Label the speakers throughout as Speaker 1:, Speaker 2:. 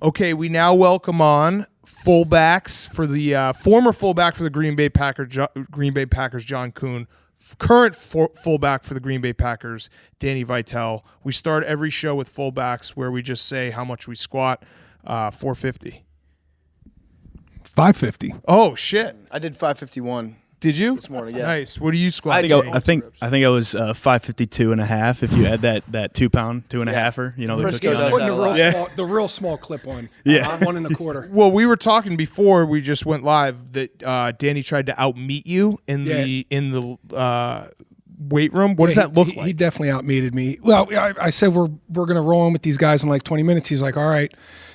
Speaker 1: Okay, we now welcome on fullbacks for the former fullback for the Green Bay Packers, John Kuhn. Current fullback for the Green Bay Packers, Danny Vitale. We start every show with fullbacks where we just say how much we squat. 450.
Speaker 2: 550.
Speaker 1: Oh shit!
Speaker 3: I did 551.
Speaker 1: Did you
Speaker 3: this morning? Yeah.
Speaker 1: Nice. What do you squat?
Speaker 4: I think I was 552.5. If you add that 2 pound, 2.5er, you know,
Speaker 3: Chris
Speaker 4: the cookie
Speaker 3: goes
Speaker 4: on
Speaker 3: out
Speaker 4: there.
Speaker 2: The real small clip one.
Speaker 4: Yeah.
Speaker 2: 1 1/4.
Speaker 1: Well, we were talking before we just went live that Danny tried to outmeet you in the weight room. What does that look like?
Speaker 2: He definitely outmeted me. Well, I said we're going to roll in with these guys in like 20 minutes. He's like, all right.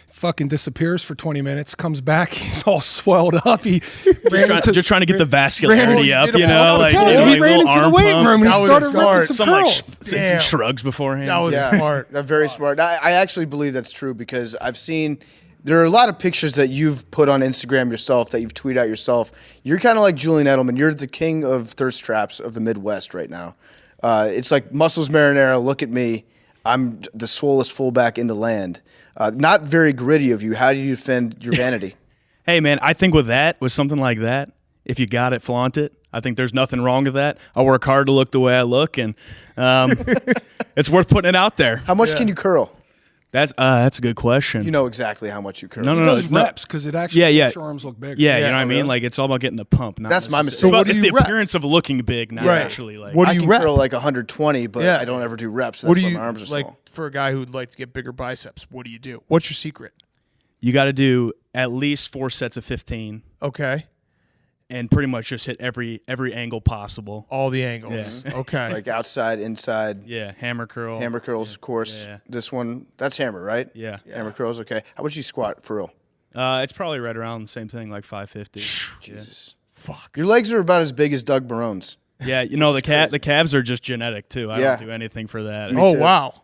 Speaker 2: Fucking disappears for 20 minutes, comes back, he's all swelled up. He
Speaker 4: just trying to get the vascularity up, you know, like
Speaker 2: he ran into the weight room and he started ripping some curls.
Speaker 4: Some shrugs beforehand.
Speaker 1: That was smart.
Speaker 3: Very smart. I actually believe that's true because I've seen there are a lot of pictures that you've put on Instagram yourself, that you've tweeted out yourself. You're kind of like Julian Edelman. You're the king of thirst traps of the Midwest right now. It's like muscles marinara. Look at me. I'm the swollest fullback in the land. Not very gritty of you. How do you defend your vanity?
Speaker 4: Hey, man, I think with something like that, if you got it, flaunt it. I think there's nothing wrong with that. I work hard to look the way I look, and it's worth putting it out there.
Speaker 3: How much can you curl?
Speaker 4: That's a good question.
Speaker 3: You know exactly how much you curl.
Speaker 4: No,
Speaker 2: reps because it actually makes your arms look bigger.
Speaker 4: Yeah, you know what I mean? Like, it's all about getting the pump.
Speaker 3: That's my mistake.
Speaker 4: So it's the appearance of looking big, not actually like.
Speaker 1: What do
Speaker 3: I
Speaker 1: you
Speaker 3: can
Speaker 1: rep?
Speaker 3: curl like 120, but I don't ever do reps. That's
Speaker 1: What do
Speaker 3: why
Speaker 1: you
Speaker 3: my arms are
Speaker 1: like
Speaker 3: small.
Speaker 1: for a guy who'd like to get bigger biceps? What do you do? What's your secret?
Speaker 4: You got to do at least 4 sets of 15.
Speaker 1: Okay.
Speaker 4: And pretty much just hit every angle possible.
Speaker 1: All the angles. Yeah. Okay.
Speaker 3: Like outside, inside.
Speaker 4: Yeah, hammer curl.
Speaker 3: Hammer curls, of course.
Speaker 4: Yeah.
Speaker 3: This one, that's hammer, right?
Speaker 4: Yeah.
Speaker 3: Hammer curls, okay. How much you squat for real?
Speaker 4: It's probably right around the same thing, like 550.
Speaker 3: Jesus.
Speaker 1: Fuck.
Speaker 3: Your legs are about as big as Doug Barone's.
Speaker 4: Yeah, you know, the calves are just genetic, too. I don't do anything for that.
Speaker 1: Oh, wow.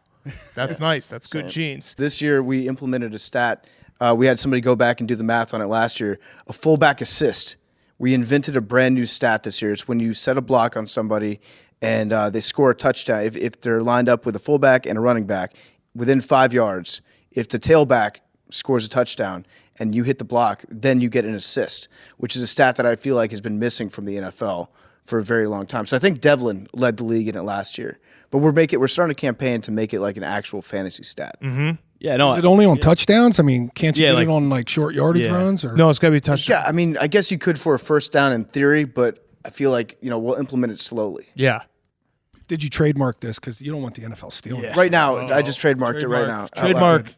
Speaker 1: That's nice. That's good genes.
Speaker 3: This year, we implemented a stat. We had somebody go back and do the math on it last year. A fullback assist. We invented a brand new stat this year. It's when you set a block on somebody and they score a touchdown. If they're lined up with a fullback and a running back within 5 yards, if the tailback scores a touchdown and you hit the block, then you get an assist, which is a stat that I feel like has been missing from the NFL for a very long time. So I think Devlin led the league in it last year. But we're starting a campaign to make it like an actual fantasy stat.
Speaker 1: Mm-hmm.
Speaker 4: Yeah, no.
Speaker 2: Is it only on touchdowns? I mean, can't you get
Speaker 4: like,
Speaker 2: it on like short yardage runs? Or?
Speaker 1: No, it's got to be a touchdown.
Speaker 3: Yeah, I mean, I guess you could for a first down in theory, but I feel like, we'll implement it slowly.
Speaker 1: Yeah.
Speaker 2: Did you trademark this? Because you don't want the NFL stealing it.
Speaker 3: Right now, I just trademarked it right now.
Speaker 1: Trademark.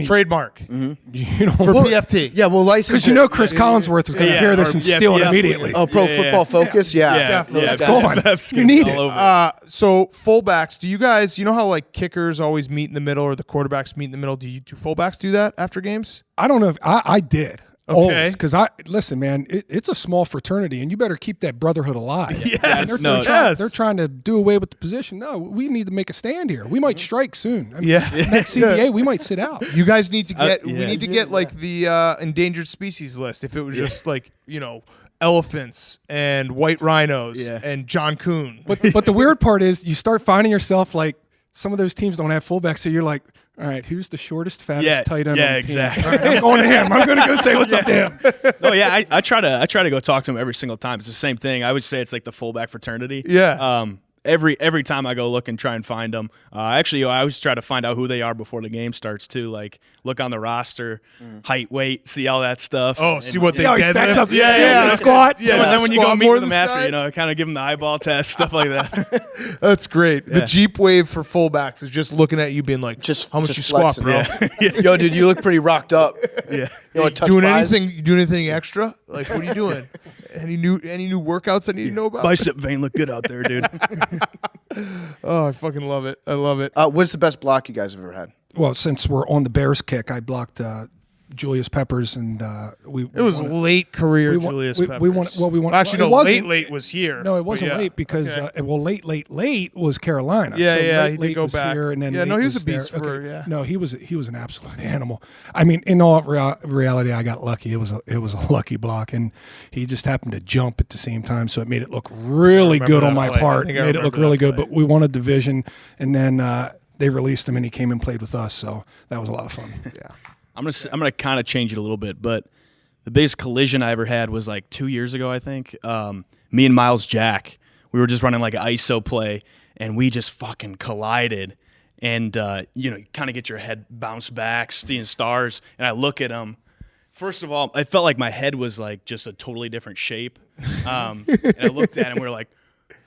Speaker 1: Trademark.
Speaker 2: Mm-hmm.
Speaker 1: For PFT.
Speaker 3: Yeah, we'll license it.
Speaker 2: Because Chris Collinsworth is going to hear this and steal it immediately.
Speaker 3: Oh, Pro Football Focus? Yeah.
Speaker 2: Let's go on. You need it.
Speaker 1: So fullbacks, do you guys, you know how like kickers always meet in the middle or the quarterbacks meet in the middle? Do fullbacks do that after games?
Speaker 2: I don't know if I did.
Speaker 1: Okay.
Speaker 2: Always, because listen, man, it's a small fraternity, and you better keep that brotherhood alive.
Speaker 1: Yes,
Speaker 2: they're trying to do away with the position. No, we need to make a stand here. We might strike soon. I mean, next CBA, we might sit out.
Speaker 1: You guys need to get. We need to get like the endangered species list. If it was just like elephants and white rhinos and John Kuhn.
Speaker 2: But the weird part is you start finding yourself like some of those teams don't have fullbacks, so you're like, all right, who's the shortest, fattest tight end on the team?
Speaker 4: Exactly.
Speaker 2: Right, I'm going to him. I'm going to go say what's up to him.
Speaker 4: No, yeah, I try to go talk to him every single time. It's the same thing. I would say it's like the fullback fraternity.
Speaker 1: Yeah.
Speaker 4: Every time I go look and try and find them. Actually, I always try to find out who they are before the game starts too. Like look on the roster, height, weight, see all that stuff.
Speaker 1: Oh, see what they
Speaker 2: stacks up.
Speaker 1: Yeah.
Speaker 2: Squat.
Speaker 1: Yeah.
Speaker 4: And then when you go meet with them
Speaker 1: after,
Speaker 4: after, kind of give them the eyeball test, stuff like that.
Speaker 1: That's great. The Jeep wave for fullbacks is just looking at you, being like, how much you squat, bro?
Speaker 3: Yo, dude, you look pretty rocked up.
Speaker 4: Yeah.
Speaker 1: Doing anything extra? Like, what are you doing? Any new workouts I need to know about?
Speaker 4: Bicep vein look good out there, dude.
Speaker 1: Oh, I fucking love it. I love it.
Speaker 3: What's the best block you guys have ever had?
Speaker 2: Well, since we're on the Bears kick, I blocked Julius Peppers, and
Speaker 1: it was late career Julius Peppers.
Speaker 2: We won.
Speaker 1: Actually,
Speaker 2: well,
Speaker 1: late was here.
Speaker 2: No, it wasn't late because late was Carolina.
Speaker 1: Yeah,
Speaker 2: so
Speaker 1: yeah,
Speaker 2: late,
Speaker 1: he
Speaker 2: late
Speaker 1: did go
Speaker 2: was
Speaker 1: back.
Speaker 2: Here, and then
Speaker 1: yeah, no, he was a
Speaker 2: there.
Speaker 1: beast for
Speaker 2: No, he was an absolute animal. I mean, in all reality, I got lucky. It was a lucky block, and he just happened to jump at the same time, so it made it look really good on my part. It made it look really good. But we won a division, and then they released him and he came and played with us. So that was a lot of fun.
Speaker 1: Yeah.
Speaker 4: I'm gonna kind of change it a little bit, but the biggest collision I ever had was like 2 years ago, I think. Me and Miles Jack, we were just running like an ISO play, and we just fucking collided. And you kind of get your head bounced back, seeing stars. And I look at him. First of all, I felt like my head was like just a totally different shape. And I looked at him. We were like,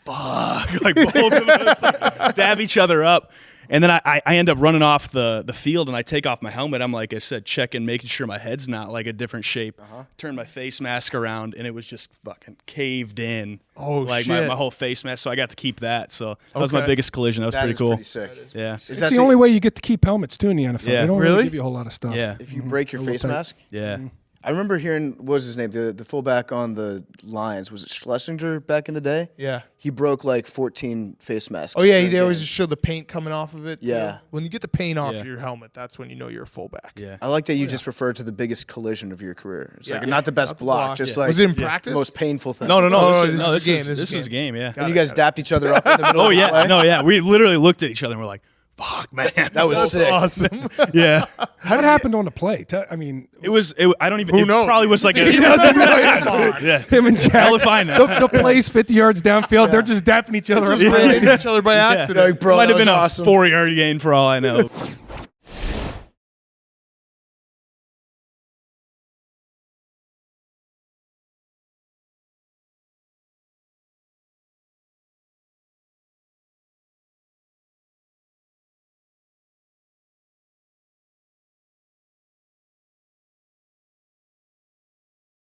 Speaker 4: "Fuck!" Like both of us like, dab each other up. And then I end up running off the field, and I take off my helmet. I'm like I said, checking, making sure my head's not like a different shape. Turn my face mask around, and it was just fucking caved in.
Speaker 1: Oh,
Speaker 4: like
Speaker 1: shit.
Speaker 4: my whole face mask. So I got to keep that. So that was my
Speaker 1: Okay.
Speaker 4: biggest collision. That was
Speaker 3: That
Speaker 4: pretty
Speaker 3: is
Speaker 4: cool.
Speaker 3: pretty sick.
Speaker 4: Yeah.
Speaker 3: Is
Speaker 2: It's
Speaker 3: that
Speaker 2: the only way you get to keep helmets too in the NFL.
Speaker 4: Yeah.
Speaker 2: They don't
Speaker 1: Really?
Speaker 2: really give you a whole lot of stuff.
Speaker 4: Yeah.
Speaker 3: if you break your
Speaker 2: A little
Speaker 3: face
Speaker 2: tight.
Speaker 3: mask?
Speaker 4: Yeah.
Speaker 3: I remember hearing, what was his name? The fullback on the Lions. Was it Schlesinger back in the day?
Speaker 1: Yeah.
Speaker 3: He broke like 14 face masks.
Speaker 1: Oh yeah,
Speaker 3: during
Speaker 1: they always
Speaker 3: games.
Speaker 1: just show the paint coming off of it. too.
Speaker 3: Yeah.
Speaker 1: When you get the paint off
Speaker 4: Yeah.
Speaker 1: your helmet, that's when you know you're a fullback.
Speaker 4: Yeah.
Speaker 3: I like that you just referred to the biggest collision of your career. It's like
Speaker 1: Yeah.
Speaker 3: not the best
Speaker 1: Not the
Speaker 3: block,
Speaker 1: block,
Speaker 3: just
Speaker 1: yeah.
Speaker 3: like
Speaker 1: Was it in
Speaker 3: the
Speaker 1: practice?
Speaker 3: most painful thing.
Speaker 4: No.
Speaker 1: Oh,
Speaker 4: This
Speaker 1: this is a game,
Speaker 4: This is a game. Yeah.
Speaker 3: And you guys dapped each other up in the middle
Speaker 4: Oh
Speaker 3: of the
Speaker 4: yeah.
Speaker 3: play?
Speaker 4: No. Yeah. We literally looked at each other and we're like, "Fuck, man."
Speaker 3: That was
Speaker 1: That's
Speaker 3: sick.
Speaker 1: awesome.
Speaker 4: Yeah.
Speaker 2: What happened on the play? I mean,
Speaker 4: I don't even.
Speaker 1: Who
Speaker 4: it
Speaker 1: knows?
Speaker 4: Probably was like a.
Speaker 1: He doesn't know it's on.
Speaker 4: Yeah.
Speaker 2: him and Jack.
Speaker 4: Hell if I know.
Speaker 2: The play's 50 yards downfield. They're just dapping each other up.
Speaker 1: Just ran into each other by accident.
Speaker 3: Like, bro,
Speaker 4: Might
Speaker 3: that
Speaker 4: have been
Speaker 3: was awesome.
Speaker 4: a 4-yard gain for all I know.